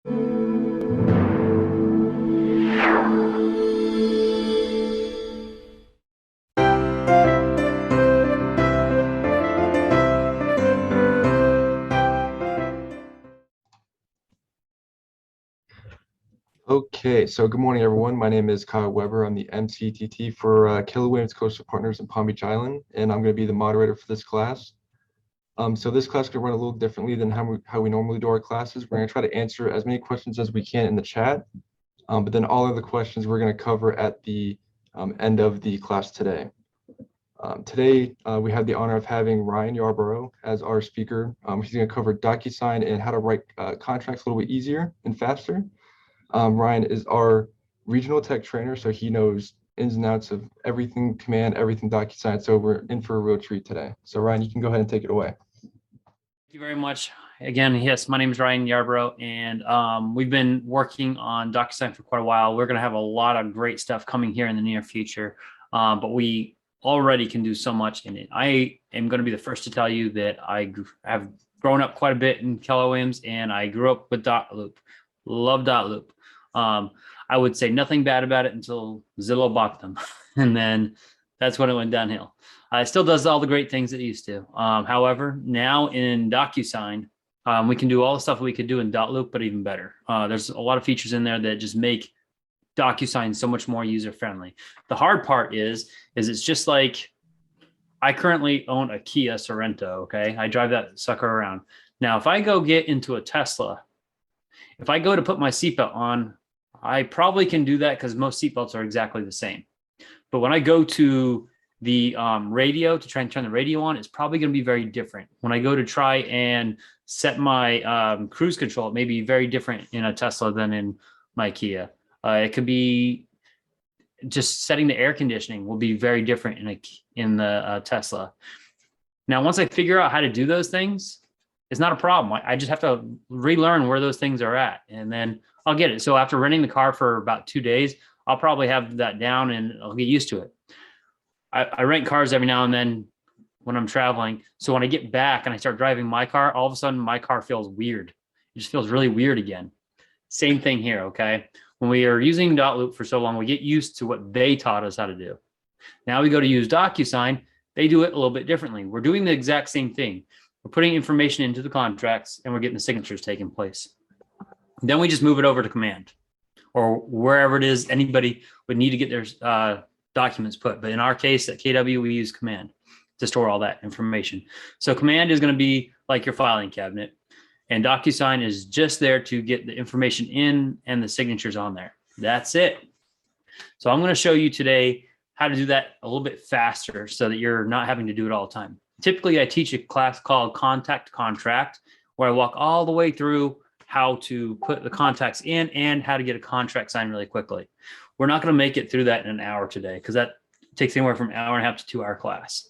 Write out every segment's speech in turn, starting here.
Okay, so good morning, everyone. My name is Kyle Weber. I'm the MCTT for Keller Williams Coastal Partners in Palm Beach Island, and I'm going to be the moderator for this class. So this class could run a little differently than how we normally do our classes. We're going to try to answer as many questions as we can in the chat, but then all of the questions we're going to cover at the end of the class today. Today, we have the honor of having Ryan Yarbrough as our speaker. He's going to cover DocuSign and how to write contracts a little bit easier and faster. Ryan is our regional tech trainer, so he knows ins and outs of everything Command, everything DocuSign. So we're in for a real treat today. So Ryan, you can go ahead and take it away. Thank you very much. Again, yes, my name is Ryan Yarbrough, and we've been working on DocuSign for quite a while. We're going to have a lot of great stuff coming here in the near future, but we already can do so much in it. I am going to be the first to tell you that I have grown up quite a bit in Keller Williams, and I grew up with .loop. Love .loop. I would say nothing bad about it until Zillow bought them, and then that's when it went downhill. It still does all the great things it used to. However, now in DocuSign, we can do all the stuff we could do in .loop, but even better. There's a lot of features in there that just make DocuSign so much more user-friendly. The hard part is it's just like, I currently own a Kia Sorento, okay? I drive that sucker around. Now, if I go get into a Tesla, if I go to put my seatbelt on, I probably can do that because most seatbelts are exactly the same. But when I go to the radio to try and turn the radio on, it's probably going to be very different. When I go to try and set my cruise control, it may be very different in a Tesla than in my Kia. It could be just setting the air conditioning will be very different in the Tesla. Now, once I figure out how to do those things, it's not a problem. I just have to relearn where those things are at, and then I'll get it. So after renting the car for about 2 days, I'll probably have that down and I'll get used to it. I rent cars every now and then when I'm traveling. So when I get back and I start driving my car, all of a sudden my car feels weird. It just feels really weird again. Same thing here, okay? When we are using .loop for so long, we get used to what they taught us how to do. Now we go to use DocuSign, they do it a little bit differently. We're doing the exact same thing. We're putting information into the contracts and we're getting the signatures taking place. Then we just move it over to Command or wherever it is anybody would need to get their documents put. But in our case at KW, we use Command to store all that information. So Command is going to be like your filing cabinet, and DocuSign is just there to get the information in and the signatures on there. That's it. So I'm going to show you today how to do that a little bit faster so that you're not having to do it all the time. Typically, I teach a class called Contact Contract, where I walk all the way through how to put the contacts in and how to get a contract signed really quickly. We're not going to make it through that in an hour today because that takes anywhere from an hour and a half to 2 hour class.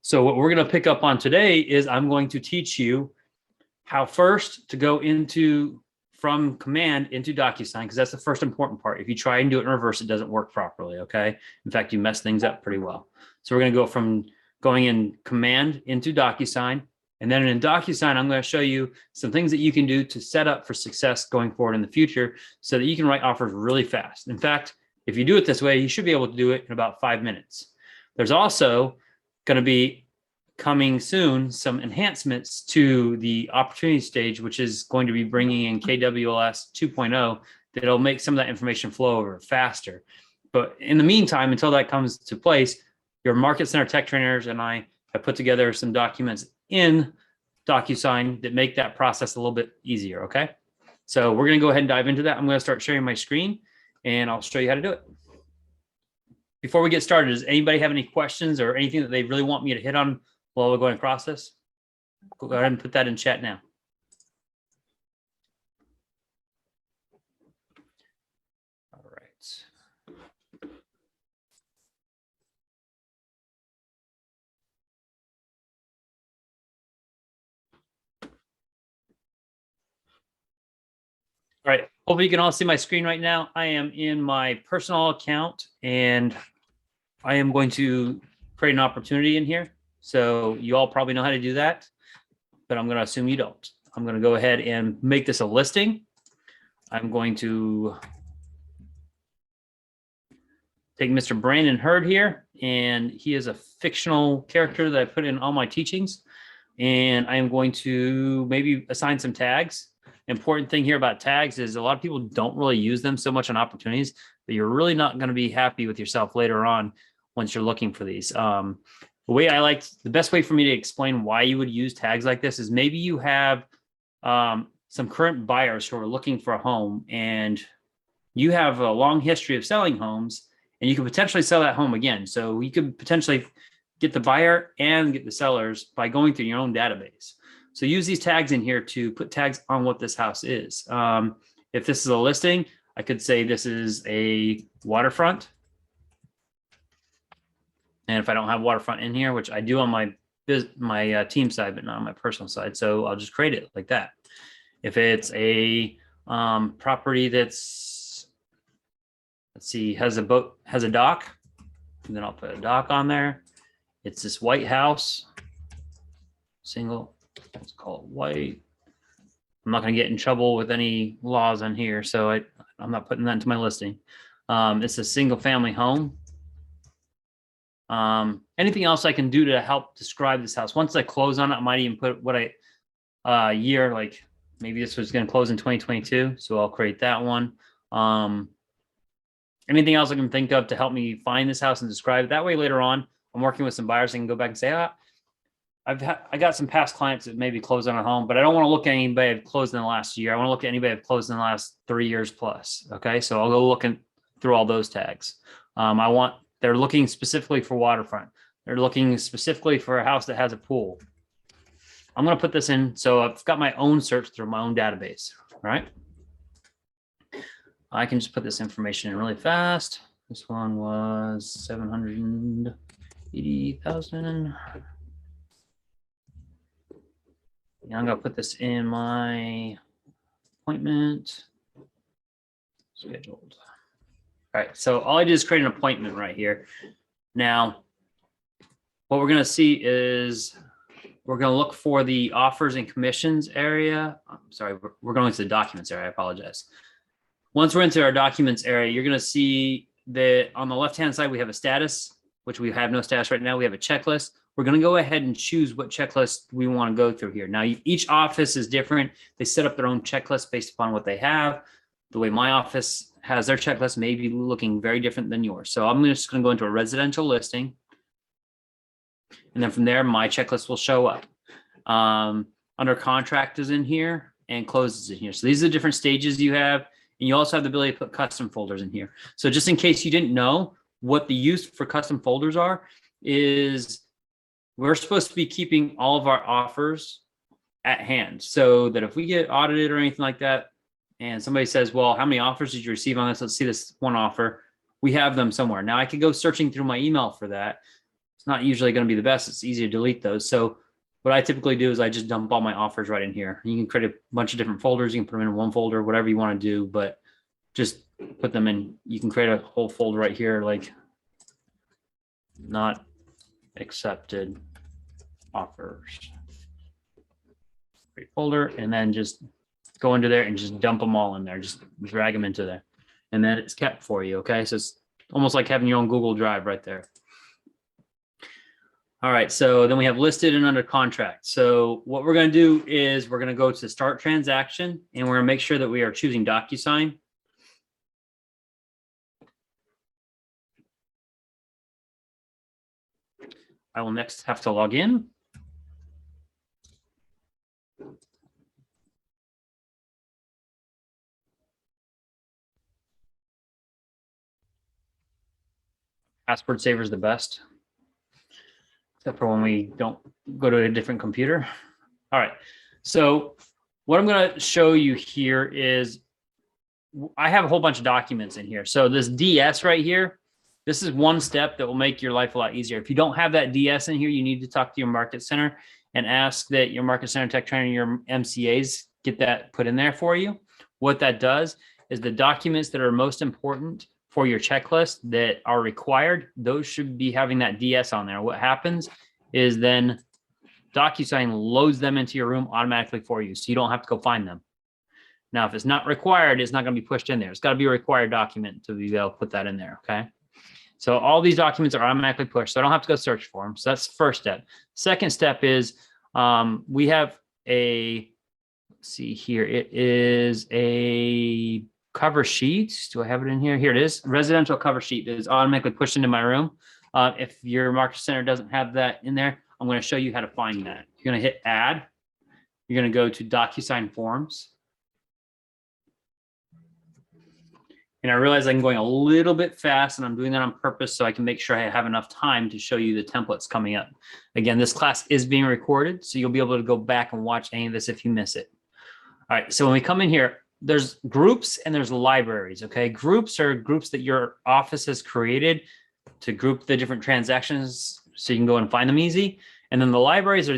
So what we're going to pick up on today is I'm going to teach you how first to go from Command into DocuSign, because that's the first important part. If you try and do it in reverse, it doesn't work properly, okay? In fact, you mess things up pretty well. So we're going to go from going in Command into DocuSign. And then in DocuSign, I'm going to show you some things that you can do to set up for success going forward in the future so that you can write offers really fast. In fact, if you do it this way, you should be able to do it in about 5 minutes. There's also going to be coming soon some enhancements to the opportunity stage, which is going to be bringing in KWLS 2.0 that'll make some of that information flow over faster. But in the meantime, until that comes to place, your Market Center tech trainers and I have put together some documents in DocuSign that make that process a little bit easier, okay? So we're going to go ahead and dive into that. I'm going to start sharing my screen, and I'll show you how to do it. Before we get started, does anybody have any questions or anything that they really want me to hit on while we're going across this? Go ahead and put that in chat now. All right. All right, hopefully you can all see my screen right now. I am in my personal account and I am going to create an opportunity in here. So you all probably know how to do that, but I'm going to assume you don't. I'm going to go ahead and make this a listing. I'm going to take Mr. Brandon Hurd here, and he is a fictional character that I put in all my teachings. And I am going to maybe assign some tags. Important thing here about tags is a lot of people don't really use them so much on opportunities, but you're really not going to be happy with yourself later on once you're looking for these. The best way for me to explain why you would use tags like this is maybe you have some current buyers who are looking for a home, and you have a long history of selling homes, and you could potentially sell that home again. So you could potentially get the buyer and get the sellers by going through your own database. So use these tags in here to put tags on what this house is. If this is a listing, I could say this is a waterfront. And if I don't have waterfront in here, which I do on my team side, but not on my personal side, so I'll just create it like that. If it's a property that's, let's see, has a dock, and then I'll put a dock on there. It's this white house, single, let's call it white. I'm not going to get in trouble with any laws on here, so I'm not putting that into my listing. It's a single family home. Anything else I can do to help describe this house? Once I close on it, I might even put what year, like maybe this was going to close in 2022. So I'll create that one. Anything else I can think of to help me find this house and describe it. That way later on, I'm working with some buyers. I can go back and say, I got some past clients that maybe closed on a home, but I don't want to look at anybody that closed in the last year. I want to look at anybody that closed in the last 3 years plus. Okay. So I'll go looking through all those tags. They're looking specifically for waterfront. They're looking specifically for a house that has a pool. I'm going to put this in. So I've got my own search through my own database, right? I can just put this information in really fast. This one was 780,000. And I'm going to put this in my appointment scheduled. All right, so all I did is create an appointment right here. Now, what we're going to see is we're going to look for the offers and commissions area. I'm sorry, we're going to the documents area. I apologize. Once we're into our documents area, you're going to see that on the left-hand side, we have a status, which we have no status right now. We have a checklist. We're going to go ahead and choose what checklist we want to go through here. Now, each office is different. They set up their own checklist based upon what they have. The way my office has their checklist may be looking very different than yours. So I'm just going to go into a residential listing. And then from there, my checklist will show up. Under contract is in here and closes in here. So these are the different stages you have. And you also have the ability to put custom folders in here. So just in case you didn't know, what the use for custom folders are is we're supposed to be keeping all of our offers at hand so that if we get audited or anything like that, and somebody says, well, how many offers did you receive on this? Let's see this one offer. We have them somewhere. Now I could go searching through my email for that. It's not usually going to be the best. It's easy to delete those. So what I typically do is I just dump all my offers right in here. You can create a bunch of different folders. You can put them in one folder, whatever you want to do, but just put them in. You can create a whole folder right here, like not accepted offers. Create folder, and then just go into there and just dump them all in there. Just drag them into there. And then it's kept for you, okay? So it's almost like having your own Google Drive right there. All right, so then we have listed and under contract. So what we're going to do is we're going to go to start transaction, and we're going to make sure that we are choosing DocuSign. I will next have to log in. Password saver is the best, except for when we don't go to a different computer. All right, so what I'm going to show you here is I have a whole bunch of documents in here. So this DS right here, this is one step that will make your life a lot easier. If you don't have that DS in here, you need to talk to your market center and ask that your market center tech trainer, your MCAs get that put in there for you. What that does is the documents that are most important for your checklist that are required, those should be having that DS on there. What happens is then DocuSign loads them into your room automatically for you, so you don't have to go find them. Now, if it's not required, it's not going to be pushed in there. It's got to be a required document to be able to put that in there. Okay. So all these documents are automatically pushed. So I don't have to go search for them. So that's the first step. Second step is we have a, let's see here. It is a cover sheet. Do I have it in here? Here it is. Residential cover sheet is automatically pushed into my room. If your market center doesn't have that in there, I'm going to show you how to find that. You're going to hit add. You're going to go to DocuSign forms. And I realize I'm going a little bit fast, and I'm doing that on purpose so I can make sure I have enough time to show you the templates coming up. Again, this class is being recorded, so you'll be able to go back and watch any of this if you miss it. All right, so when we come in here, there's groups and there's libraries, okay? Groups are groups that your office has created to group the different transactions so you can go and find them easy. And then the libraries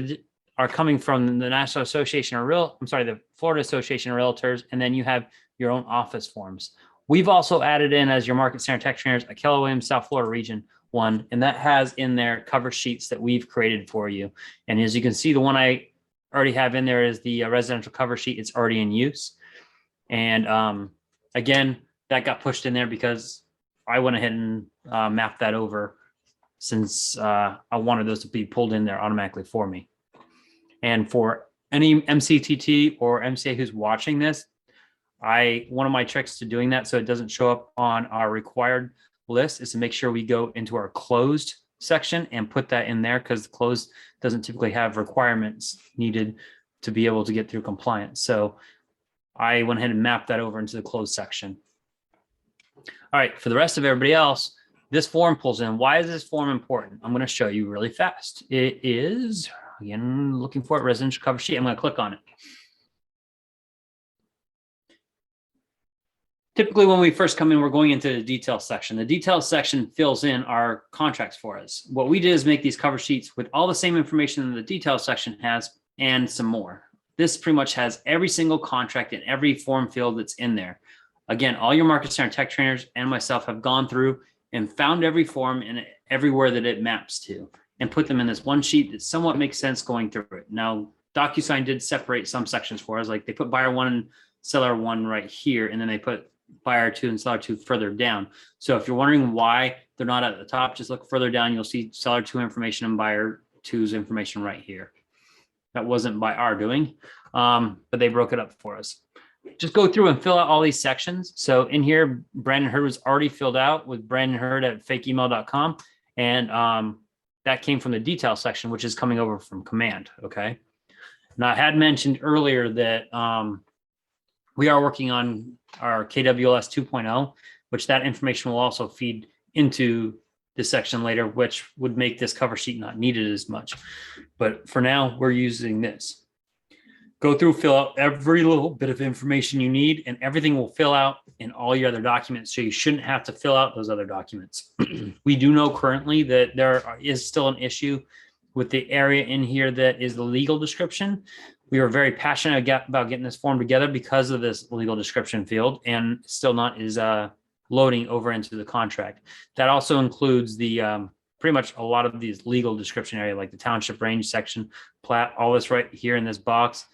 are coming from the National Association of the Florida Association of Realtors, and then you have your own office forms. We've also added in as your market center tech trainers a Keller Williams South Florida region one, and that has in there cover sheets that we've created for you. And as you can see, the one I already have in there is the residential cover sheet. It's already in use. And again, that got pushed in there because I went ahead and mapped that over since I wanted those to be pulled in there automatically for me. And for any MCTT or MCA who's watching this, one of my tricks to doing that so it doesn't show up on our required list is to make sure we go into our closed section and put that in there, because the closed doesn't typically have requirements needed to be able to get through compliance. So I went ahead and mapped that over into the closed section. All right, for the rest of everybody else, this form pulls in. Why is this form important? I'm going to show you really fast. It is, again, looking for it, residential cover sheet. I'm going to click on it. Typically, when we first come in, we're going into the details section. The details section fills in our contracts for us. What we did is make these cover sheets with all the same information that the details section has and some more. This pretty much has every single contract and every form field that's in there. Again, all your market center tech trainers and myself have gone through and found every form and everywhere that it maps to and put them in this one sheet that somewhat makes sense going through it. Now, DocuSign did separate some sections for us, like they put buyer one and seller one right here, and then they put buyer two and seller two further down. So if you're wondering why they're not at the top, just look further down. You'll see seller two information and buyer two's information right here. That wasn't by our doing, but they broke it up for us. Just go through and fill out all these sections. So in here, Brandon Hurd was already filled out with brandonhurd@fakeemail.com. And that came from the detail section, which is coming over from command. Okay. Now I had mentioned earlier that we are working on our KWLS 2.0, which that information will also feed into this section later, which would make this cover sheet not needed as much. But for now, we're using this. Go through, fill out every little bit of information you need, and everything will fill out in all your other documents. So you shouldn't have to fill out those other documents. We do know currently that there is still an issue with the area in here that is the legal description. We were very passionate about getting this form together because of this legal description field, and still not is loading over into the contract. That also includes the pretty much a lot of these legal description area, like the township range section, plat, all this right here in this box,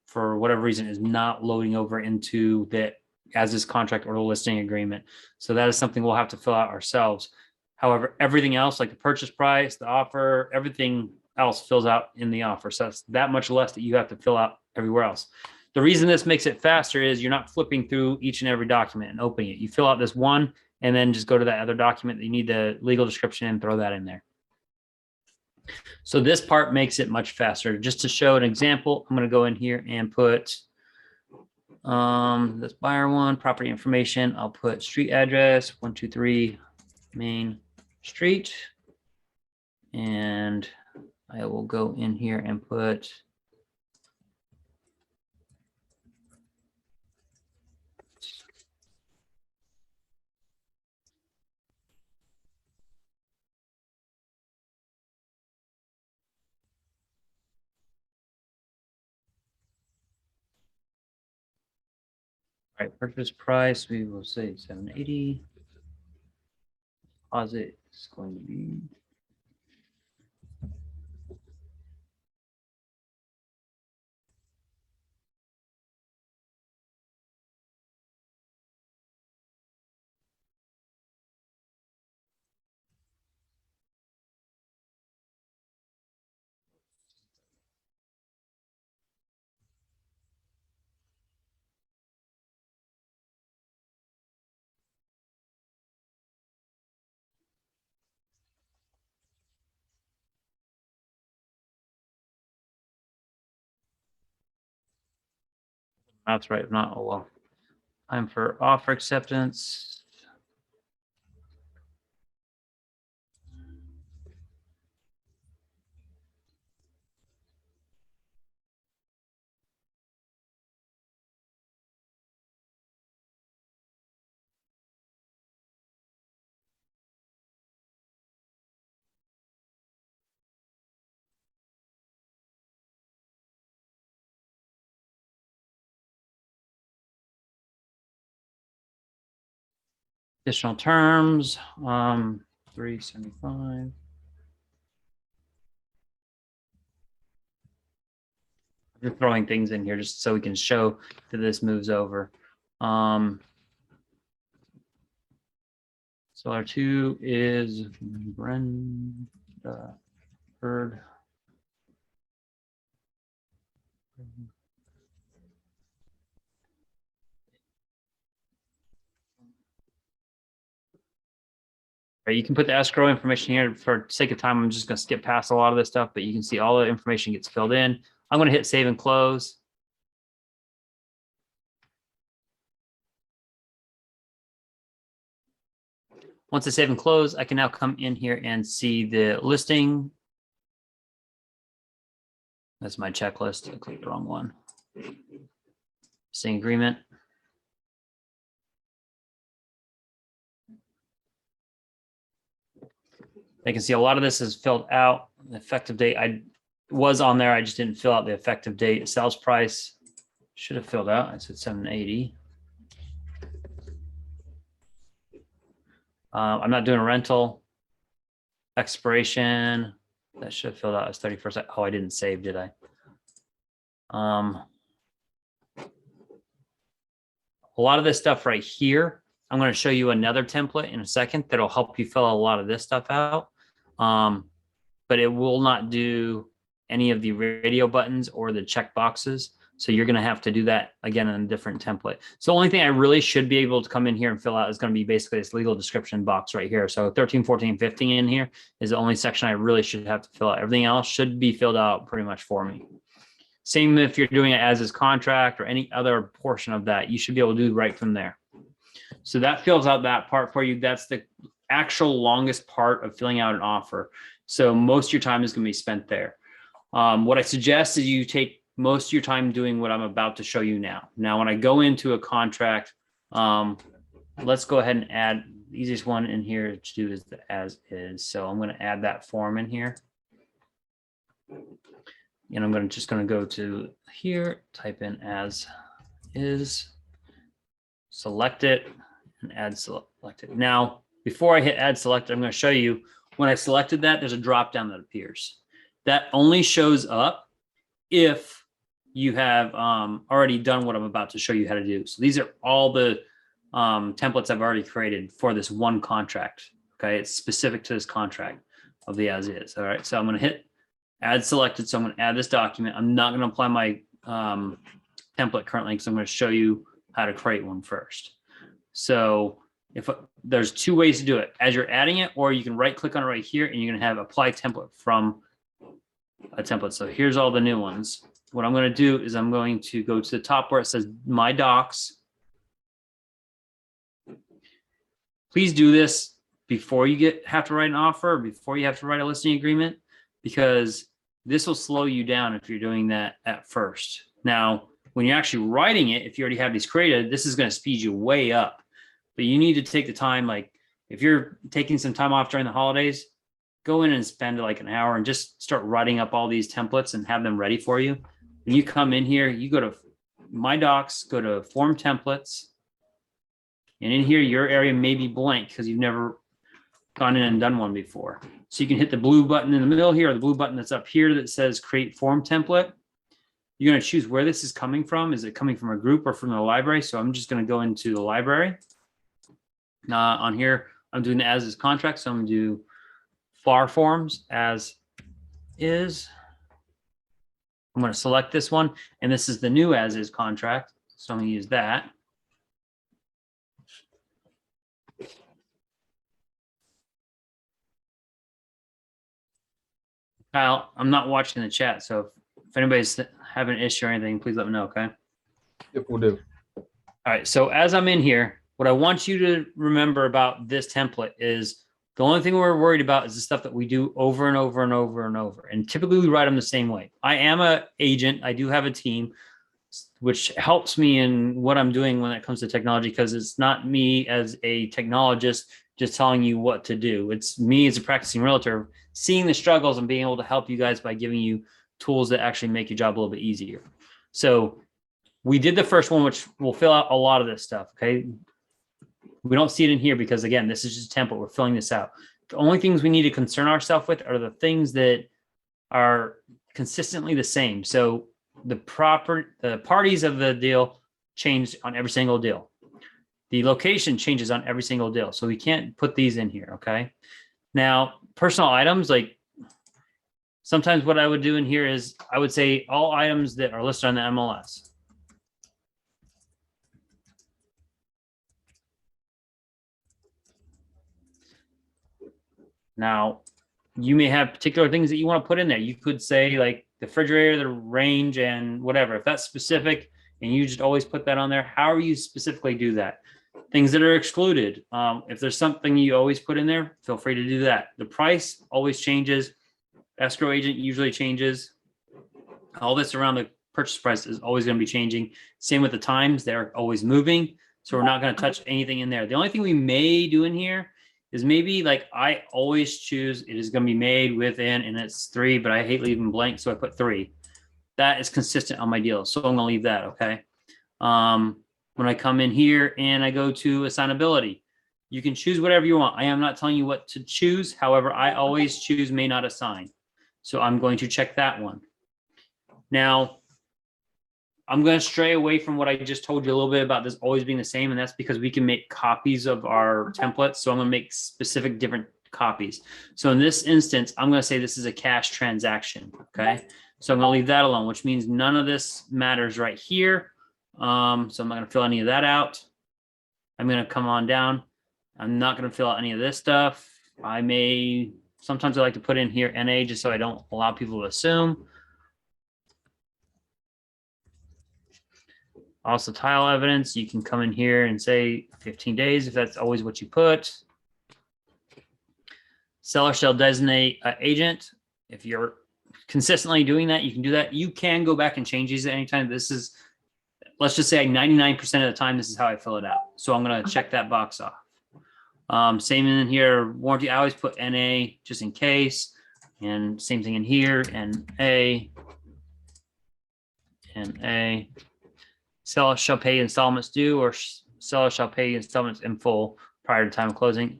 for whatever reason, is not loading over into that as this contract or the listing agreement. So that is something we'll have to fill out ourselves. However, everything else, like the purchase price, the offer, everything else fills out in the offer. So that's that much less that you have to fill out everywhere else. The reason this makes it faster is you're not flipping through each and every document and opening it. You fill out this one and then just go to that other document that you need the legal description and throw that in there. So this part makes it much faster. Just to show an example, I'm going to go in here and put this buyer one, property information. I'll put street address, 123 Main Street. And I will go in here and put purchase price, we will say 780. Deposit is going to be That's right. If not, oh well. Time for offer acceptance. Additional terms, 375. Just throwing things in here just so we can show that this moves over. Seller 2 is Brenda Bird. Right, you can put the escrow information here. For sake of time, I'm just going to skip past a lot of this stuff, but you can see all the information gets filled in. I'm going to hit save and close. Once I save and close, I can now come in here and see the listing. That's my checklist. I clicked the wrong one. Listing agreement. I can see a lot of this is filled out. The effective date I was on there. I just didn't fill out the effective date. Sales price should have filled out. I said 780. I'm not doing a rental. Expiration. That should have filled out as 31st. Oh, I didn't save, did I? A lot of this stuff right here, I'm going to show you another template in a second that'll help you fill a lot of this stuff out. But it will not do any of the radio buttons or the check boxes. So you're going to have to do that again in a different template. So the only thing I really should be able to come in here and fill out is going to be basically this legal description box right here. So 13, 14, 15 in here is the only section I really should have to fill out. Everything else should be filled out pretty much for me. Same if you're doing it as is contract or any other portion of that, you should be able to do right from there. So that fills out that part for you. That's the actual longest part of filling out an offer. So most of your time is going to be spent there. What I suggest is you take most of your time doing what I'm about to show you now. Now, when I go into a contract, let's go ahead and add the easiest one in here to do is the as is. So I'm going to add that form in here. And I'm just going to go to here, type in as is, select it, and add selected. Now, before I hit add selected, I'm going to show you when I selected that, there's a drop down that appears. That only shows up if you have already done what I'm about to show you how to do. So these are all the templates I've already created for this one contract. Okay, it's specific to this contract of the as is. All right, so I'm going to hit add selected. So I'm going to add this document. I'm not going to apply my template currently because I'm going to show you how to create one first. So if there's two ways to do it, as you're adding it, or you can right click on it right here and you're going to have apply template from a template. So here's all the new ones. What I'm going to do is I'm going to go to the top where it says my docs. Please do this before you have to write an offer, or before you have to write a listing agreement, because this will slow you down if you're doing that at first. Now, when you're actually writing it, if you already have these created, this is going to speed you way up. But you need to take the time, like if you're taking some time off during the holidays, go in and spend like an hour and just start writing up all these templates and have them ready for you. When you come in here, you go to my docs, go to form templates. And in here, your area may be blank because you've never gone in and done one before. So you can hit the blue button in the middle here, or the blue button that's up here that says create form template. You're going to choose where this is coming from. Is it coming from a group or from the library? So I'm just going to go into the library. On here, I'm doing the as is contract. So I'm going to do FAR forms as is. I'm going to select this one. And this is the new as is contract. So I'm going to use that. Kyle, I'm not watching the chat. So if anybody's having an issue or anything, please let me know, okay? Yep, we'll do. All right. So as I'm in here, what I want you to remember about this template is the only thing we're worried about is the stuff that we do over and over and over and over. And typically we write them the same way. I am an agent. I do have a team, which helps me in what I'm doing when it comes to technology, because it's not me as a technologist just telling you what to do. It's me as a practicing realtor seeing the struggles and being able to help you guys by giving you tools that actually make your job a little bit easier. So we did the first one, which will fill out a lot of this stuff. Okay. We don't see it in here because, again, this is just a template. We're filling this out. The only things we need to concern ourselves with are the things that are consistently the same. So the parties of the deal change on every single deal. The location changes on every single deal. So we can't put these in here. Okay. Now, personal items, like sometimes what I would do in here is I would say all items that are listed on the MLS. Now, you may have particular things that you want to put in there. You could say like the refrigerator, the range, and whatever. If that's specific and you just always put that on there, however you specifically do that. Things that are excluded. If there's something you always put in there, feel free to do that. The price always changes. Escrow agent usually changes. All this around the purchase price is always going to be changing. Same with the times. They're always moving. So we're not going to touch anything in there. The only thing we may do in here is maybe like I always choose it is going to be made within, and it's 3, but I hate leaving blank. So I put 3. That is consistent on my deal. So I'm going to leave that. Okay. When I come in here and I go to assignability, you can choose whatever you want. I am not telling you what to choose. However, I always choose may not assign. So I'm going to check that one. Now, I'm going to stray away from what I just told you a little bit about this always being the same. And that's because we can make copies of our templates. So I'm going to make specific different copies. So in this instance, I'm going to say this is a cash transaction. Okay. So I'm going to leave that alone, which means none of this matters right here. So I'm not going to fill any of that out. I'm going to come on down. I'm not going to fill out any of this stuff. Sometimes I like to put in here NA just so I don't allow people to assume. Also, tile evidence, you can come in here and say 15 days if that's always what you put. Seller shall designate an agent. If you're consistently doing that, you can do that. You can go back and change these at any time. This is, let's just say 99% of the time, this is how I fill it out. So I'm going to check that box off. Same in here, warranty, I always put NA just in case. And same thing in here, NA. Seller shall pay installments due, or seller shall pay installments in full prior to time of closing.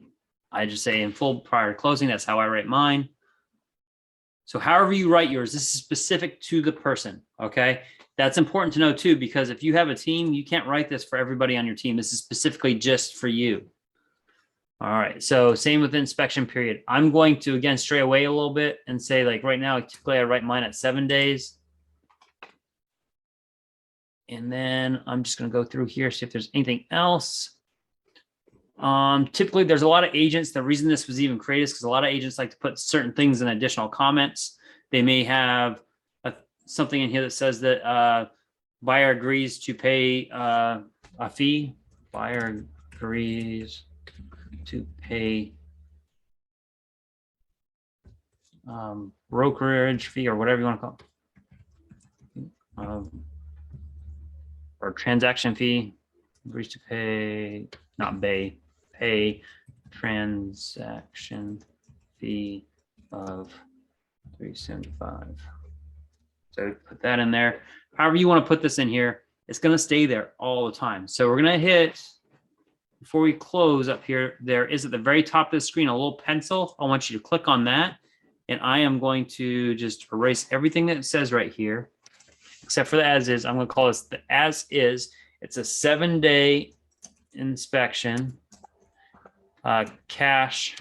I just say in full prior to closing. That's how I write mine. So however you write yours, this is specific to the person. Okay. That's important to know too, because if you have a team, you can't write this for everybody on your team. This is specifically just for you. All right. So same with the inspection period. I'm going to, again, stray away a little bit and say, like right now, typically I write mine at 7 days. And then I'm just going to go through here, see if there's anything else. Typically there's a lot of agents. The reason this was even created is because a lot of agents like to put certain things in additional comments. They may have something in here that says that buyer agrees to pay a fee. Buyer agrees to pay brokerage fee or whatever you want to call it. Or transaction fee, agrees to pay, not pay transaction fee of $375. So put that in there. However you want to put this in here, it's going to stay there all the time. So we're going to hit, before we close up here, there is at the very top of the screen a little pencil. I want you to click on that. And I am going to just erase everything that it says right here, except for the as is. I'm going to call this the as is. It's a 7-day inspection cash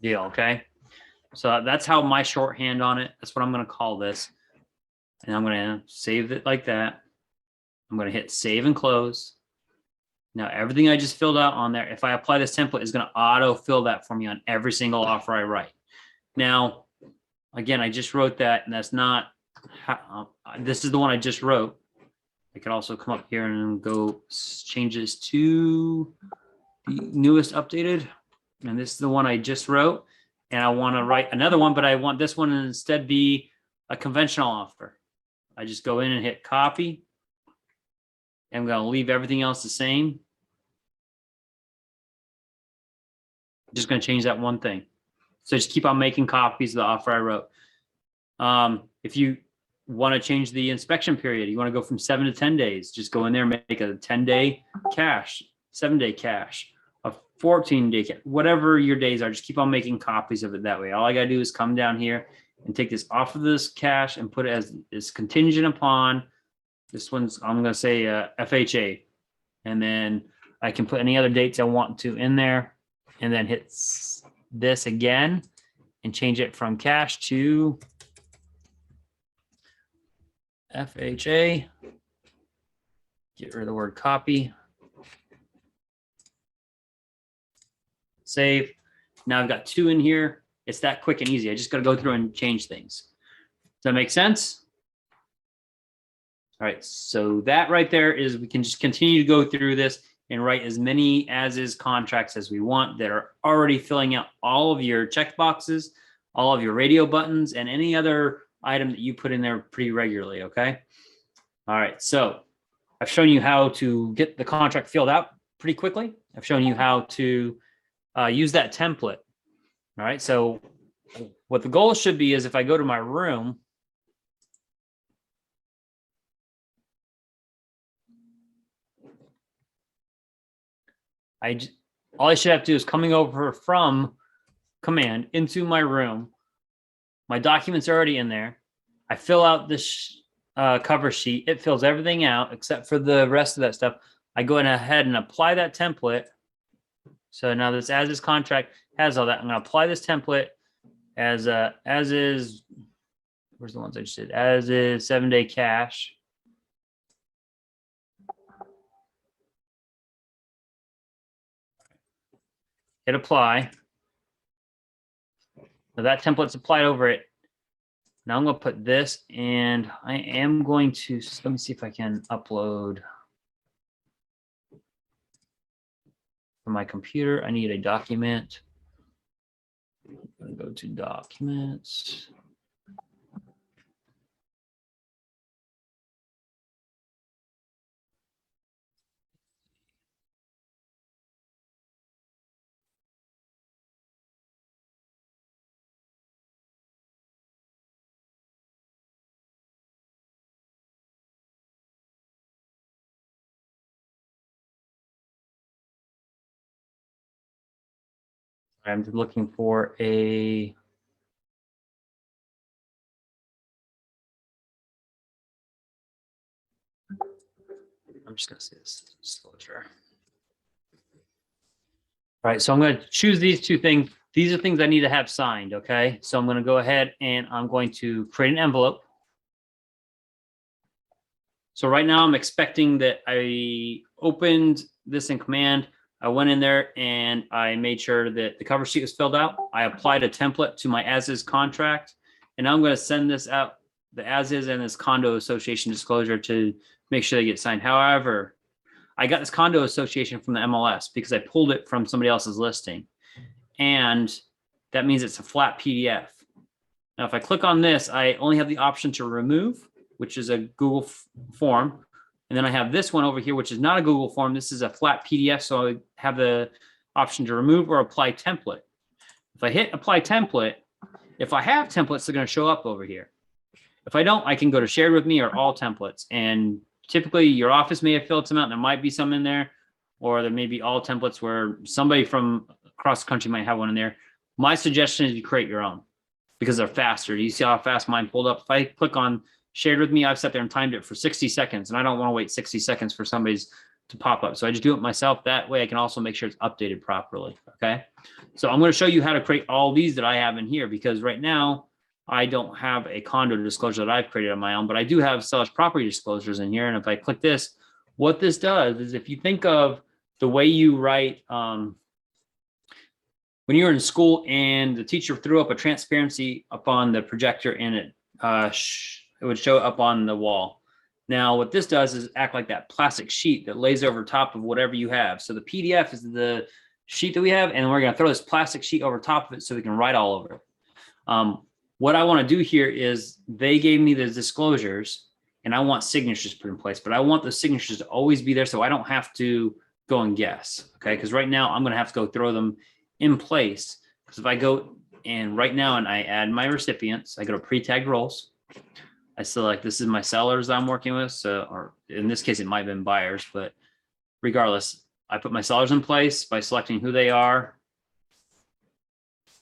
deal. Okay. So that's how my shorthand on it. That's what I'm going to call this. And I'm going to save it like that. I'm going to hit save and close. Now, everything I just filled out on there, if I apply this template, is going to auto fill that for me on every single offer I write. Now, again, I just wrote that, and that's not, this is the one I just wrote. I can also come up here and go change this to the newest updated. And this is the one I just wrote. And I want to write another one, but I want this one to instead be a conventional offer. I just go in and hit copy. I'm going to leave everything else the same. Just going to change that one thing. So just keep on making copies of the offer I wrote. If you want to change the inspection period, you want to go from 7 to 10 days, just go in there and make a 10-day cash, 7-day cash, a 14-day cash, whatever your days are, just keep on making copies of it that way. All I got to do is come down here and take this off of this cash and put it as is contingent upon. This one's, I'm going to say FHA. And then I can put any other dates I want to in there and then hit this again and change it from cash to FHA. Get rid of the word copy. Save. Now I've got 2 in here. It's that quick and easy. I just got to go through and change things. Does that make sense? All right, so that right there is we can just continue to go through this and write as many as-is contracts as we want that are already filling out all of your check boxes, all of your radio buttons, and any other item that you put in there pretty regularly, okay? All right, so I've shown you how to get the contract filled out pretty quickly. I've shown you how to use that template. All right, so what the goal should be is if I go to my room, all I should have to do is coming over from command into my room. My documents are already in there. I fill out this cover sheet. It fills everything out except for the rest of that stuff. I go ahead and apply that template. So now this as is contract has all that. I'm going to apply this template as is. Where's the ones I just did? As is 7-day cash. Hit apply. So that template's applied over it. Now I'm going to put this, and I am going to, let me see if I can upload from my computer. I need a document. I'm going to go to documents. I'm just looking for a I'm just going to say this disclosure. All right, so I'm going to choose these 2 things. These are things I need to have signed, okay? So I'm going to go ahead and I'm going to create an envelope. So right now I'm expecting that I opened this in command. I went in there and I made sure that the cover sheet was filled out. I applied a template to my as-is contract. And now I'm going to send this out, the as-is and this condo association disclosure, to make sure they get signed. However, I got this condo association from the MLS because I pulled it from somebody else's listing. And that means it's a flat PDF. Now, if I click on this, I only have the option to remove, which is a Google form. And then I have this one over here, which is not a Google form. This is a flat PDF. So I have the option to remove or apply template. If I hit apply template, if I have templates, they're going to show up over here. If I don't, I can go to shared with me or all templates. And typically your office may have filled some out. And there might be some in there, or there may be all templates where somebody from across the country might have one in there. My suggestion is you create your own because they're faster. You see how fast mine pulled up? If I click on shared with me, I've sat there and timed it for 60 seconds, and I don't want to wait 60 seconds for somebody's to pop up. So I just do it myself. That way I can also make sure it's updated properly. Okay. So I'm going to show you how to create all these that I have in here, because right now I don't have a condo disclosure that I've created on my own, but I do have seller's property disclosures in here. And if I click this, what this does is, if you think of the way you write, when you were in school and the teacher threw up a transparency up on the projector and it would show up on the wall. Now, what this does is act like that plastic sheet that lays over top of whatever you have. So the PDF is the sheet that we have, and we're going to throw this plastic sheet over top of it so we can write all over it. What I want to do here is they gave me the disclosures, and I want signatures put in place, but I want the signatures to always be there so I don't have to go and guess, okay? Because right now I'm going to have to go throw them in place. Because if I go and right now and I add my recipients, I go to pre-tagged roles. I select, this is my sellers I'm working with. So, or in this case, it might have been buyers, but regardless, I put my sellers in place by selecting who they are.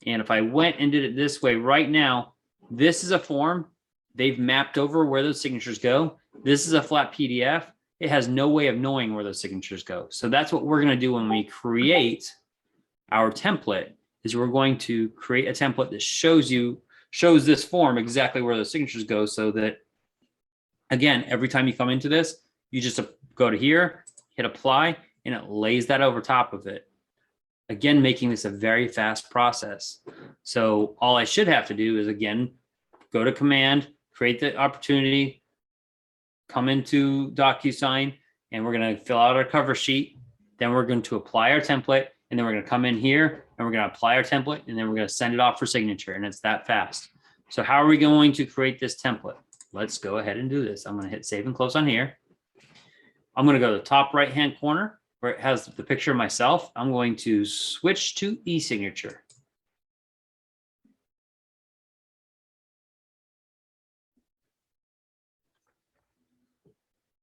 And if I went and did it this way right now, this is a form. They've mapped over where those signatures go. This is a flat PDF. It has no way of knowing where those signatures go. So that's what we're going to do when we create our template, is we're going to create a template that shows this form exactly where the signatures go, so that, again, every time you come into this, you just go to here, hit apply, and it lays that over top of it. Again, making this a very fast process. So all I should have to do is, again, go to command, create the opportunity, come into DocuSign, and we're going to fill out our cover sheet. Then we're going to apply our template, and then we're going to come in here and we're going to apply our template, and then we're going to send it off for signature, and it's that fast. So how are we going to create this template? Let's go ahead and do this. I'm going to hit save and close on here. I'm going to go to the top right-hand corner where it has the picture of myself. I'm going to switch to e-signature.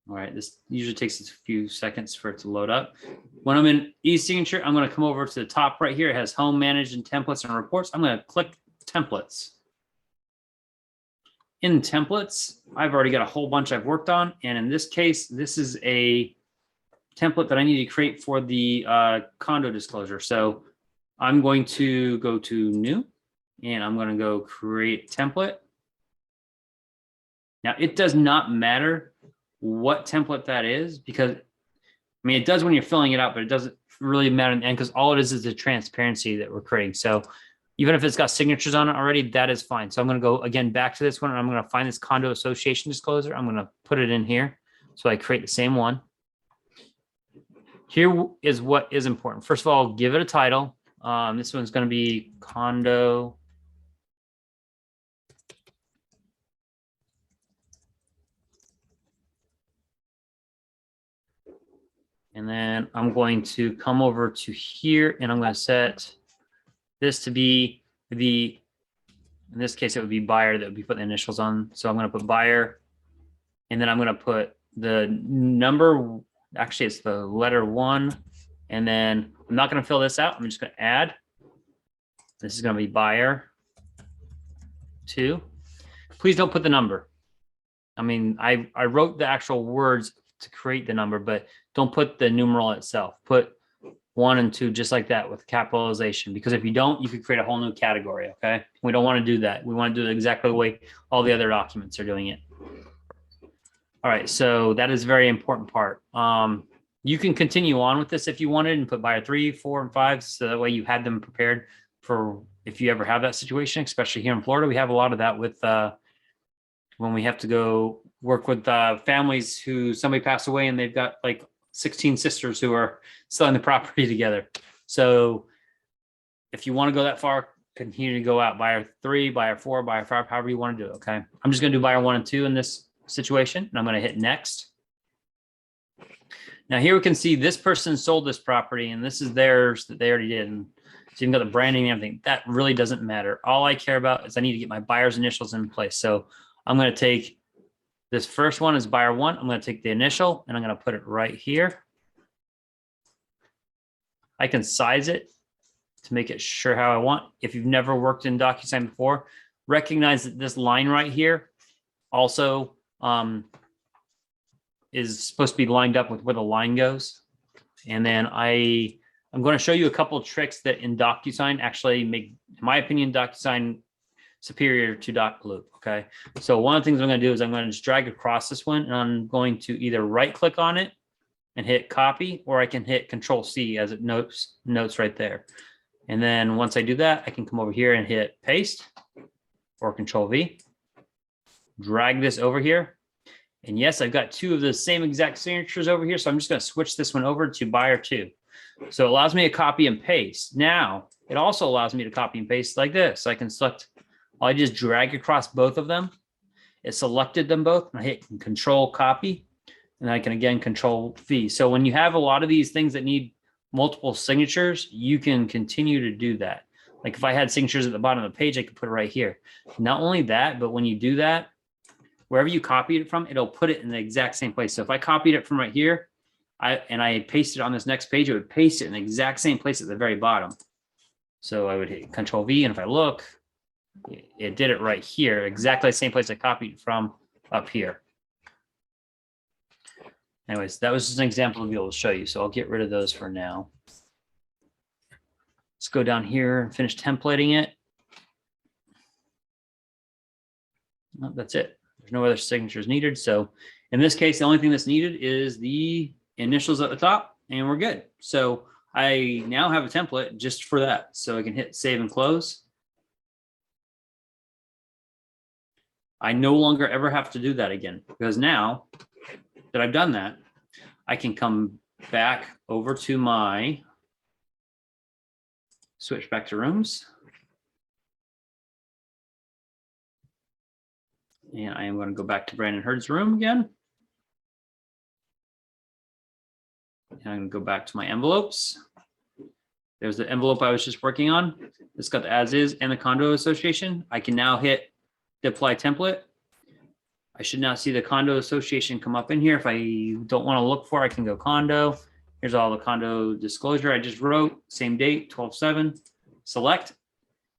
All right, this usually takes a few seconds for it to load up. When I'm in e-signature, I'm going to come over to the top right here. It has home, managed, and templates and reports. I'm going to click templates. In templates, I've already got a whole bunch I've worked on. And in this case, this is a template that I need to create for the condo disclosure. So I'm going to go to new, and I'm going to go create template. Now, it does not matter what template that is, because, I mean, it does when you're filling it out, but it doesn't really matter in the end, because all it is the transparency that we're creating. So even if it's got signatures on it already, that is fine. So I'm going to go again back to this one, and I'm going to find this condo association disclosure. I'm going to put it in here. So I create the same one. Here is what is important. First of all, give it a title. This one's going to be condo. And then I'm going to come over to here, and I'm going to set this to be the, in this case, it would be buyer that would be putting the initials on. So I'm going to put buyer, and then I'm going to put the number. Actually, it's the letter 1. And then I'm not going to fill this out. I'm just going to add. This is going to be buyer 2. Please don't put the number. I mean, I wrote the actual words to create the number, but don't put the numeral itself. Put 1 and 2 just like that with capitalization, because if you don't, you could create a whole new category. Okay, we don't want to do that. We want to do it exactly the way all the other documents are doing it. All right, so that is a very important part. You can continue on with this if you wanted and put buyer 3, 4, and 5, so that way you had them prepared for if you ever have that situation, especially here in Florida. We have a lot of that with when we have to go work with families who somebody passed away and they've got like 16 sisters who are selling the property together. So if you want to go that far, continue to go out buyer 3, buyer 4, buyer 5, however you want to do it. Okay, I'm just going to do buyer 1 and 2 in this situation, and I'm going to hit next. Now here we can see this person sold this property, and this is theirs that they already did. And so you can got the branding and everything. That really doesn't matter. All I care about is I need to get my buyer's initials in place. So I'm going to take this first one is buyer 1. I'm going to take the initial, and I'm going to put it right here. I can size it to make it sure how I want. If you've never worked in DocuSign before, recognize that this line right here also is supposed to be lined up with where the line goes. And then I'm going to show you a couple of tricks that in DocuSign actually make, in my opinion, DocuSign superior to DocBlue. Okay, so one of the things I'm going to do is I'm going to just drag across this one, and I'm going to either right click on it and hit copy, or I can hit Control C as it notes right there. And then once I do that, I can come over here and hit paste or Control V, drag this over here. And yes, I've got two of the same exact signatures over here. So I'm just going to switch this one over to buyer 2. So it allows me to copy and paste. Now, it also allows me to copy and paste like this. So I can select, I just drag across both of them. It selected them both. And I hit Control Copy. And I can, again, Control V. So when you have a lot of these things that need multiple signatures, you can continue to do that. Like if I had signatures at the bottom of the page, I could put it right here. Not only that, but when you do that, wherever you copied it from, it'll put it in the exact same place. So if I copied it from right here, I pasted it on this next page, it would paste it in the exact same place at the very bottom. So I would hit Control V, and if I look, it did it right here, exactly the same place I copied it from up here. Anyways, that was just an example to be able to show you. So I'll get rid of those for now. Let's go down here and finish templating it. Oh, that's it. There's no other signatures needed. So in this case, the only thing that's needed is the initials at the top, and we're good. So I now have a template just for that. So I can hit save and close. I no longer ever have to do that again, because now that I've done that, I can come back over to my switch back to rooms. And I am going to go back to Brandon Hurd's room again. And I'm going to go back to my envelopes. There's the envelope I was just working on. It's got the as is and the condo association. I can now hit the apply template. I should now see the condo association come up in here. If I don't want to look for, I can go condo. Here's all the condo disclosure I just wrote. Same date, 12/7. Select,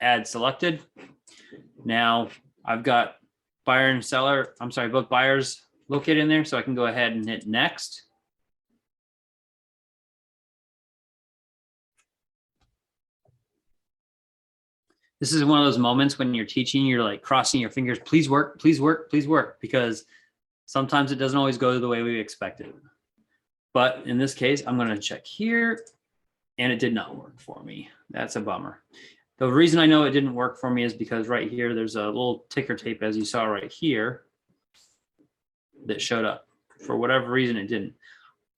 add selected. Now I've got buyer and seller, I'm sorry, both buyers located in there. So I can go ahead and hit next. This is one of those moments when you're teaching, you're like crossing your fingers, please work, please work, please work, because sometimes it doesn't always go the way we expected. But in this case, I'm going to check here, and it did not work for me. That's a bummer. The reason I know it didn't work for me is because right here, there's a little ticker tape, as you saw right here, that showed up. For whatever reason, it didn't.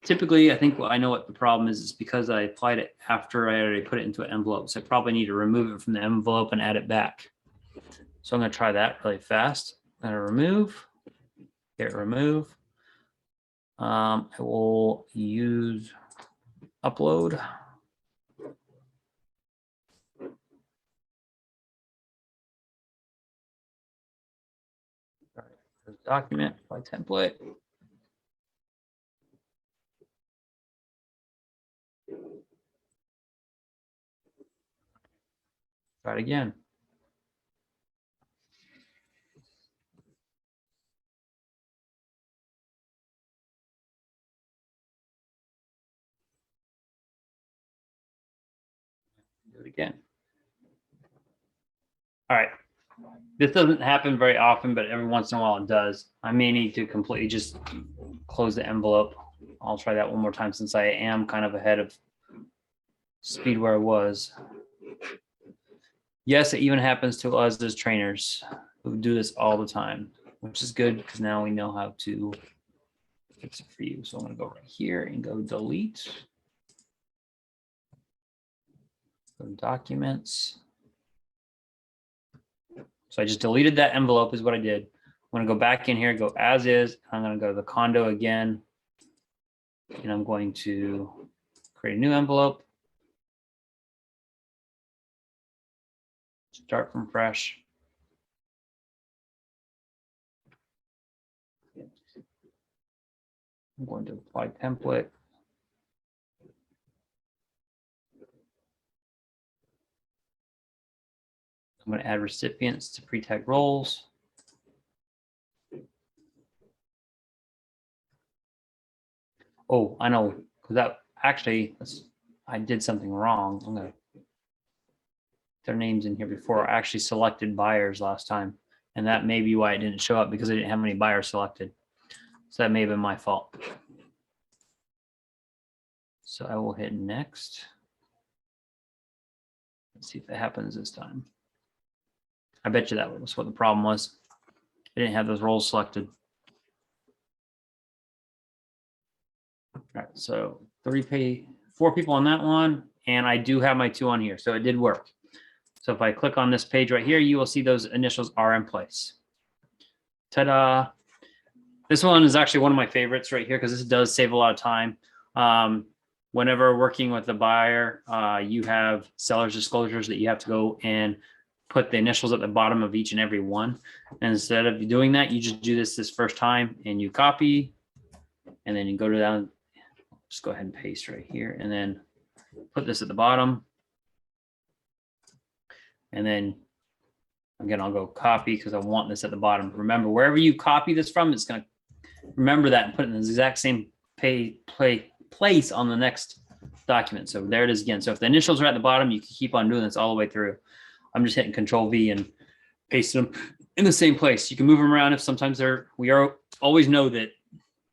Typically, I think I know what the problem is because I applied it after I already put it into an envelope. So I probably need to remove it from the envelope and add it back. So I'm going to try that really fast. I'm going to remove, hit remove. I will use upload. Document by template. Try it again. Do it again. All right. This doesn't happen very often, but every once in a while it does. I may need to completely just close the envelope. I'll try that one more time since I am kind of ahead of speed where I was. Yes, it even happens to us as trainers who do this all the time, which is good because now we know how to fix it for you. So I'm going to go right here and go delete. Go to documents. So I just deleted that envelope is what I did. I'm going to go back in here, go as is. I'm going to go to the condo again. And I'm going to create a new envelope. Start from fresh. I'm going to apply template. I'm going to add recipients to pre-tag roles. Oh, I know, because that actually, I did something wrong. I'm going to their names in here before. I actually selected buyers last time, and that may be why it didn't show up because I didn't have any buyers selected. So that may have been my fault. So I will hit next. Let's see if it happens this time. I bet you that was what the problem was. I didn't have those roles selected. All right, so 4 people on that one, and I do have my 2 on here, so it did work. So if I click on this page right here, you will see those initials are in place. Ta-da! This one is actually one of my favorites right here because this does save a lot of time. Whenever working with the buyer, you have seller's disclosures that you have to go and put the initials at the bottom of each and every one. And instead of doing that, you just do this first time and you copy, and then you go down, just go ahead and paste right here, and then put this at the bottom. And then again, I'll go copy because I want this at the bottom. Remember, wherever you copy this from, it's going to remember that and put it in the exact same place on the next document. So there it is again. So if the initials are at the bottom, you can keep on doing this all the way through. I'm just hitting Control V and pasting them in the same place. You can move them around if sometimes we always know that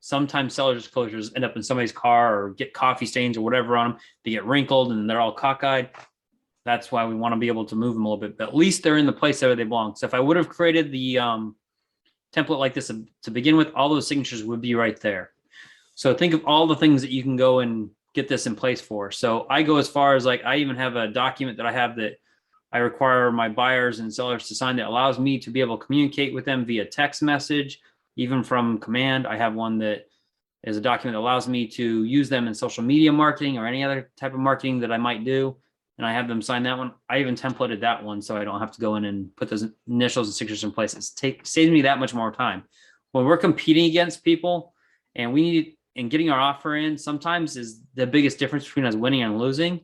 sometimes seller disclosures end up in somebody's car or get coffee stains or whatever on them. They get wrinkled and they're all cockeyed. That's why we want to be able to move them a little bit, but at least they're in the place where they belong. So if I would have created the template like this to begin with, all those signatures would be right there. So think of all the things that you can go and get this in place for. So I go as far as like, I even have a document that I have that I require my buyers and sellers to sign that allows me to be able to communicate with them via text message, even from command. I have one that is a document that allows me to use them in social media marketing or any other type of marketing that I might do. And I have them sign that one. I even templated that one so I don't have to go in and put those initials and signatures in place. It saves me that much more time. When we're competing against people and getting our offer in, sometimes is the biggest difference between us winning and losing.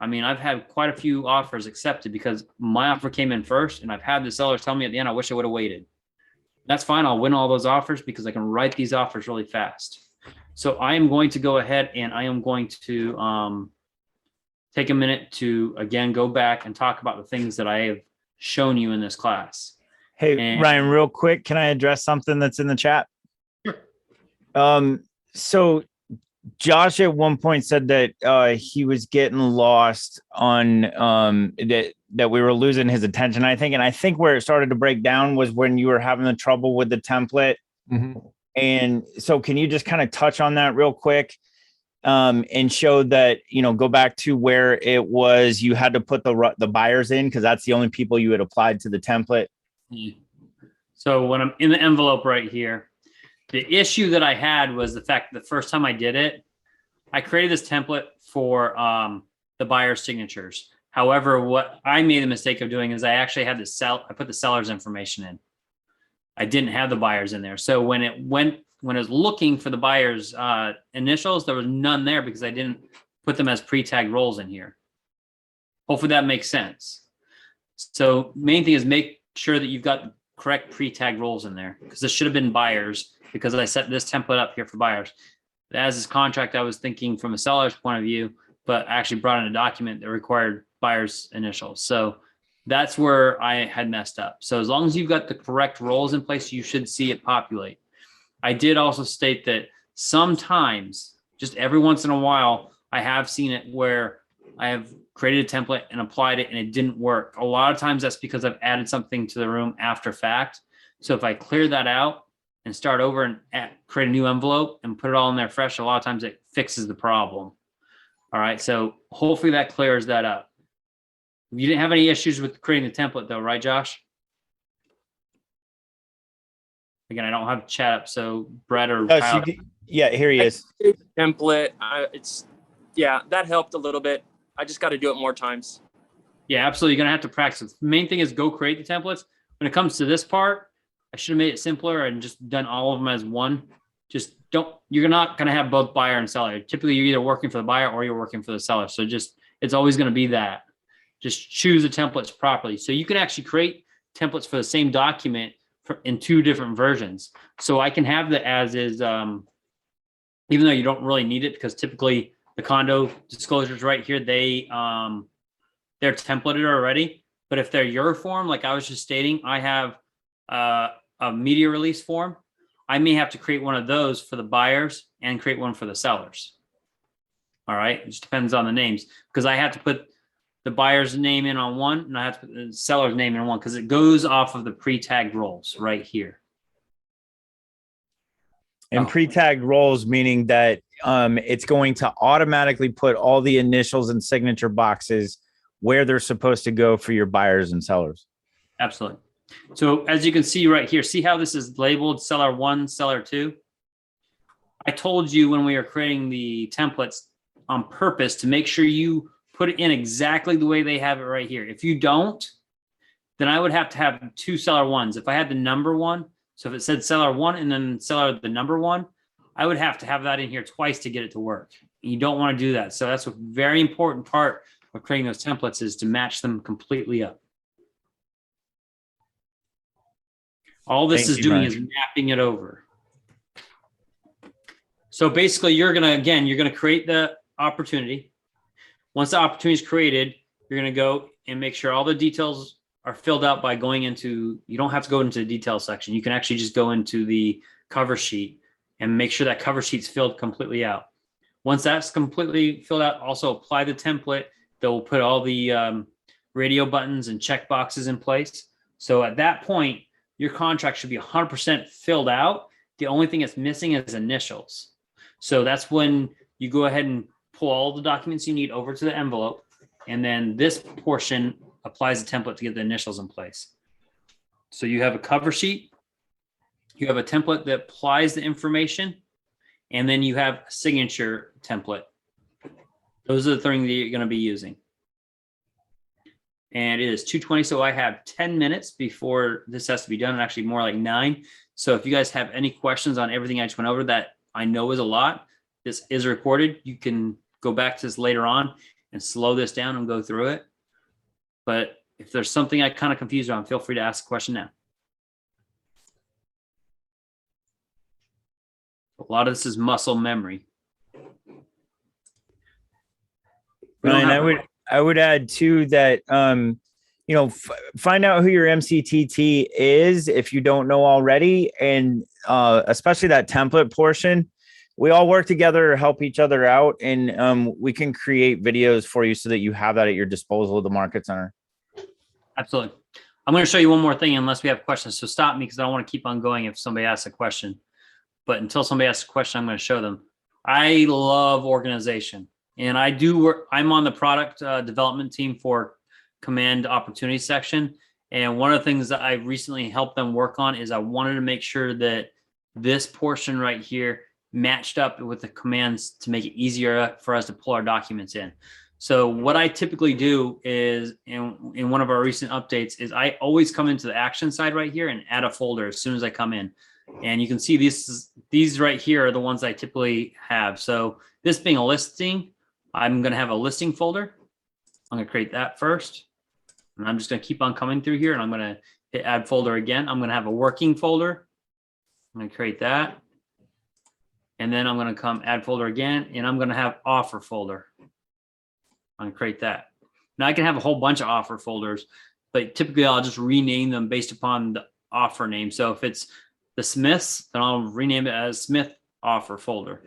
I mean, I've had quite a few offers accepted because my offer came in first, and I've had the sellers tell me at the end, I wish I would have waited. That's fine. I'll win all those offers because I can write these offers really fast. So I am going to go ahead and I am going to take a minute to, again, go back and talk about the things that I have shown you in this class. Hey, Ryan, real quick, can I address something that's in the chat? Sure. So Josh at one point said that he was getting lost on that we were losing his attention, I think. And I think where it started to break down was when you were having the trouble with the template. Mm-hmm. And so can you just kind of touch on that real quick? And show that, go back to where it was you had to put the buyers in because that's the only people you had applied to the template. So when I'm in the envelope right here, the issue that I had was the fact that the first time I did it, I created this template for the buyer's signatures. However, what I made the mistake of doing is I actually had I put the seller's information in. I didn't have the buyers in there. So when it was looking for the buyer's initials, there was none there because I didn't put them as pre-tagged roles in here. Hopefully that makes sense. So main thing is make sure that you've got correct pre-tagged roles in there because this should have been buyers because I set this template up here for buyers. As this contract, I was thinking from a seller's point of view, but I actually brought in a document that required buyer's initials. So that's where I had messed up. So as long as you've got the correct roles in place, you should see it populate. I did also state that sometimes, just every once in a while, I have seen it where I have created a template and applied it and it didn't work. A lot of times that's because I've added something to the room after fact. So if I clear that out and start over and create a new envelope and put it all in there fresh, a lot of times it fixes the problem. All right, so hopefully that clears that up. You didn't have any issues with creating the template though, right, Josh? Again, I don't have chat up, so Brett or Kyle. Yeah, here he is. Template. That helped a little bit. I just got to do it more times. Yeah, absolutely. You're gonna have to practice. The main thing is go create the templates. When it comes to this part, I should have made it simpler and just done all of them as one. Just you're not gonna have both buyer and seller. Typically, you're either working for the buyer or you're working for the seller. So it's always gonna be that. Just choose the templates properly. So you can actually create templates for the same document in 2 different versions. So I can have the as is, even though you don't really need it because typically the condo disclosures right here, they're templated already. But if they're your form, like I was just stating, I have a media release form. I may have to create one of those for the buyers and create one for the sellers. All right, it just depends on the names because I have to put the buyer's name in on one and I have to put the seller's name in one because it goes off of the pre-tagged roles right here. And pre-tagged roles, meaning that it's going to automatically put all the initials and signature boxes where they're supposed to go for your buyers and sellers. Absolutely. So as you can see right here, see how this is labeled seller 1, seller 2? I told you when we were creating the templates on purpose to make sure you put it in exactly the way they have it right here. If you don't, then I would have to have 2 seller 1s. If I had the number 1, so if it said seller 1 and then seller the number 1, I would have to have that in here twice to get it to work. You don't want to do that. So that's a very important part of creating those templates, is to match them completely up. All this Thank is you, doing Brian. is mapping it over. So basically you're going to create the opportunity. Once the opportunity is created, you're going to go and make sure all the details are filled out by going into, you don't have to go into the details section. You can actually just go into the cover sheet and make sure that cover sheet's filled completely out. Once that's completely filled out, also apply the template that will put all the radio buttons and check boxes in place. So at that point, your contract should be 100% filled out. The only thing that's missing is initials. So that's when you go ahead and pull all the documents you need over to the envelope. And then this portion applies the template to get the initials in place. So you have a cover sheet, you have a template that applies the information, and then you have a signature template. Those are the things that you're going to be using. And it is 2:20, so I have 10 minutes before this has to be done, and actually more like 9. So if you guys have any questions on everything I just went over that I know is a lot, this is recorded. You can go back to this later on and slow this down and go through it. But if there's something I kind of confused on, feel free to ask a question now. A lot of this is muscle memory. Ryan, I would add too that find out who your MCTT is if you don't know already, and especially that template portion. We all work together, help each other out, and we can create videos for you so that you have that at your disposal at the Market Center. Absolutely. I'm going to show you one more thing unless we have questions. So stop me, because I don't want to keep on going if somebody asks a question. But until somebody asks a question, I'm going to show them. I love organization. And I do work, I'm on the product development team for Command Opportunity section. And one of the things that I recently helped them work on is I wanted to make sure that this portion right here matched up with the commands to make it easier for us to pull our documents in. So what I typically do is, in one of our recent updates, is I always come into the action side right here and add a folder as soon as I come in. And you can see these right here are the ones I typically have. So this being a listing, I'm going to have a listing folder. I'm going to create that first. And I'm just going to keep on coming through here, and I'm going to hit add folder again. I'm going to have a working folder. I'm going to create that. And then I'm going to come add folder again, and I'm going to have offer folder. I'm going to create that. Now I can have a whole bunch of offer folders, but typically I'll just rename them based upon the offer name. So if it's the Smiths, then I'll rename it as Smith offer folder.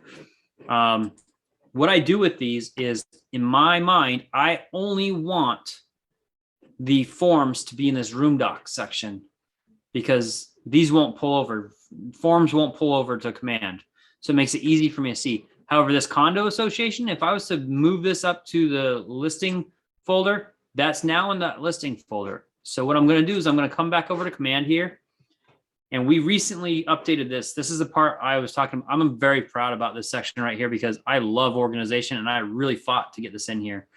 What I do with these is, in my mind, I only want the forms to be in this room doc section, because these won't pull over. Forms won't pull over to command. So it makes it easy for me to see. However, this condo association, if I was to move this up to the listing folder, that's now in that listing folder. So what I'm going to do is I'm going to come back over to command here. And we recently updated this. This is the part I was talking about. I'm very proud about this section right here, because I love organization and I really fought to get this in here.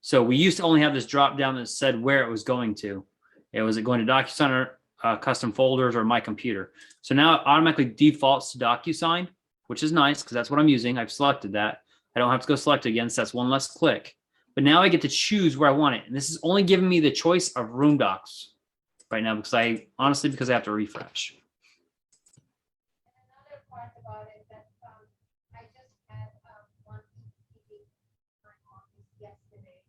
So we used to only have this drop down that said where it was going to. Was it going to DocuSign or custom folders or my computer? So now it automatically defaults to DocuSign, which is nice because that's what I'm using. I've selected that. I don't have to go select it again, so that's one less click. But now I get to choose where I want it. And this is only giving me the choice of room docs right now, because I have to refresh. Another part about it that I just had one meeting in my office yesterday.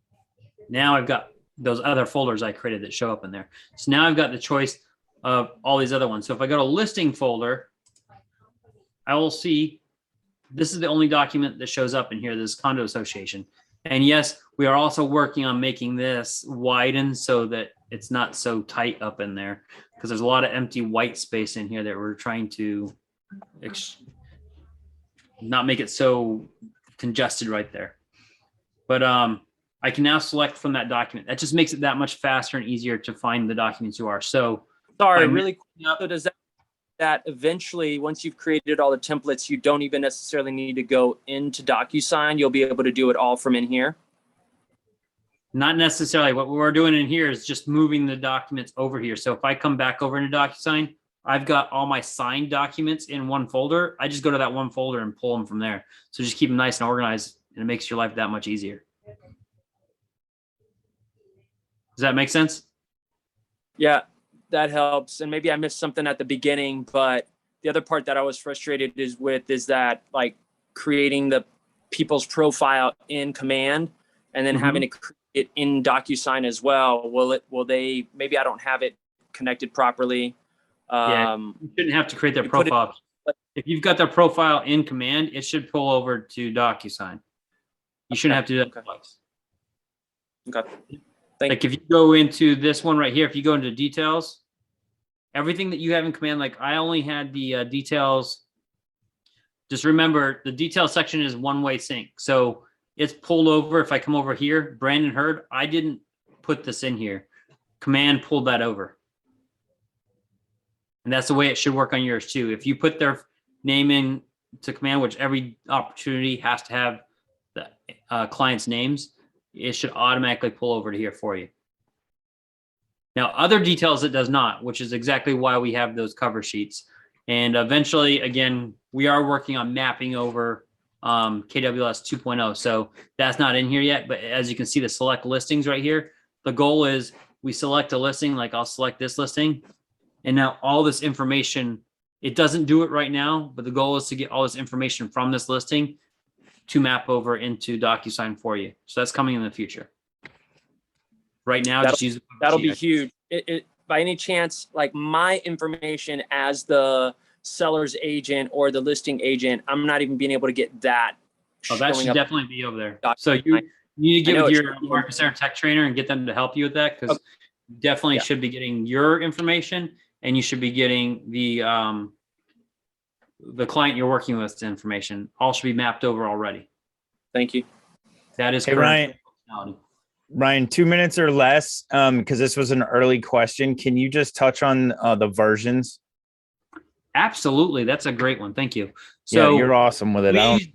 Now I've got those other folders I created that show up in there. So now I've got the choice of all these other ones. So if I go to listing folder, I will see this is the only document that shows up in here, this condo association. And yes, we are also working on making this widen so that it's not so tight up in there, because there's a lot of empty white space in here that we're trying to not make it so congested right there. But I can now select from that document. That just makes it that much faster and easier to find the documents you are. So Sorry, I'm- really quick. So does that eventually, once you've created all the templates, you don't even necessarily need to go into DocuSign. You'll be able to do it all from in here. not necessarily. What we're doing in here is just moving the documents over here. So if I come back over into DocuSign, I've got all my signed documents in one folder. I just go to that one folder and pull them from there. So just keep them nice and organized, and it makes your life that much easier. Does that make sense? Yeah, that helps. And maybe I missed something at the beginning, but the other part that I was frustrated is that like creating the people's profile in Command and then having to create it in DocuSign as well. Maybe I don't have it connected properly. Yeah, you shouldn't have to create their you put it- profile. If you've got their profile in Command, it should pull over to DocuSign. You shouldn't have to do that Okay. twice. Okay. Like if you go into this one right here, if you go into details, everything that you have in Command, like I only had the details. Just remember the detail section is one-way sync. So it's pulled over. If I come over here, Brandon Hurd, I didn't put this in here. Command pulled that over. And that's the way it should work on yours too. If you put their name in to Command, which every opportunity has to have the client's names, it should automatically pull over to here for you. Now, other details it does not, which is exactly why we have those cover sheets. And eventually, again, we are working on mapping over KWS 2.0. So that's not in here yet. But as you can see, the select listings right here, the goal is we select a listing, like I'll select this listing. And now all this information, it doesn't do it right now, but the goal is to get all this information from this listing to map over into DocuSign for you. So that's coming in the future. Right now, just use That'll be huge. By any chance, like my information as the seller's agent or the listing agent, I'm not even being able to get that. Oh, that showing should up. definitely be over there. DocuSign. So you need to get I know with it your should be. Marcus Air Tech trainer and get them to help you with that, because you definitely Yeah. should be getting your information, and you should be getting the client you're working with information. All should be mapped over already. Thank you. That is Hey, current Ryan. functionality. Ryan, 2 minutes or less, because this was an early question. Can you just touch on the versions? Absolutely, that's a great one. Thank you. So Yeah, you're awesome with it. please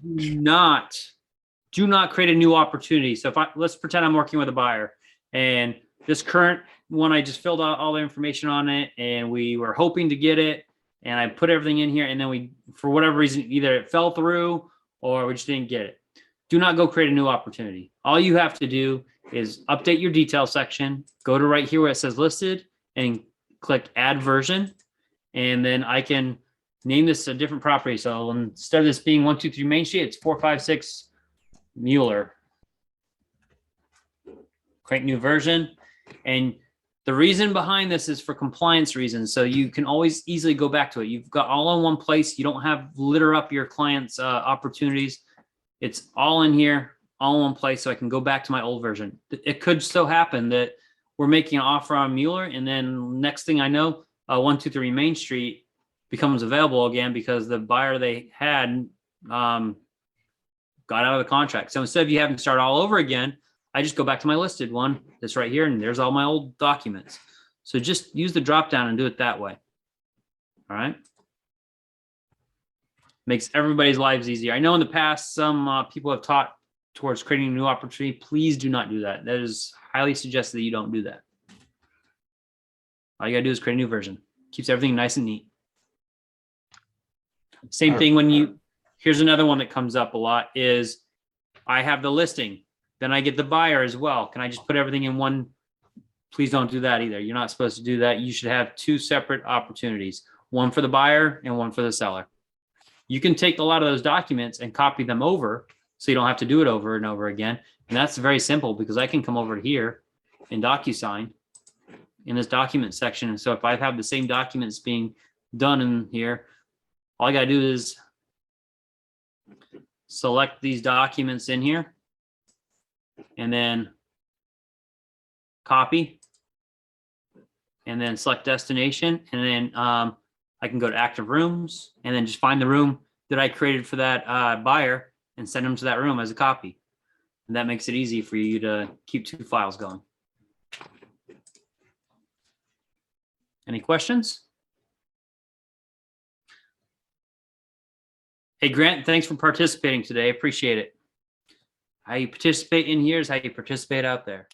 do not create a new opportunity. So let's pretend I'm working with a buyer, and this current one, I just filled out all the information on it, and we were hoping to get it, and I put everything in here, and then we, for whatever reason, either it fell through or we just didn't get it. Do not go create a new opportunity. All you have to do is update your detail section, go to right here where it says listed, and click add version. And then I can name this a different property. So instead of this being 123 Main Street, it's 456 Mueller. Create new version. And the reason behind this is for compliance reasons. So you can always easily go back to it. You've got all in one place. You don't have litter up your clients' opportunities. It's all in here, all in one place. So I can go back to my old version. It could so happen that we're making an offer on Mueller, and then next thing I know, 123 Main Street becomes available again because the buyer they had got out of the contract. So instead of you having to start all over again, I just go back to my listed one that's right here, and there's all my old documents. So just use the drop down and do it that way. All right. Makes everybody's lives easier. I know in the past, some people have taught towards creating a new opportunity. Please do not do that. That is highly suggested that you don't do that. All you gotta do is create a new version. Keeps everything nice and neat. Same thing when here's another one that comes up a lot is I have the listing, then I get the buyer as well. Can I just put everything in one? Please don't do that either. You're not supposed to do that. You should have two separate opportunities, one for the buyer and one for the seller. You can take a lot of those documents and copy them over so you don't have to do it over and over again. And that's very simple because I can come over here in DocuSign in this document section. And so if I have the same documents being done in here, all I got to do is select these documents in here and then copy and then select destination. And then I can go to active rooms and then just find the room that I created for that buyer and send them to that room as a copy. And that makes it easy for you to keep 2 files going. Any questions? Hey, Grant, thanks for participating today. Appreciate it. How you participate in here is how you participate out there.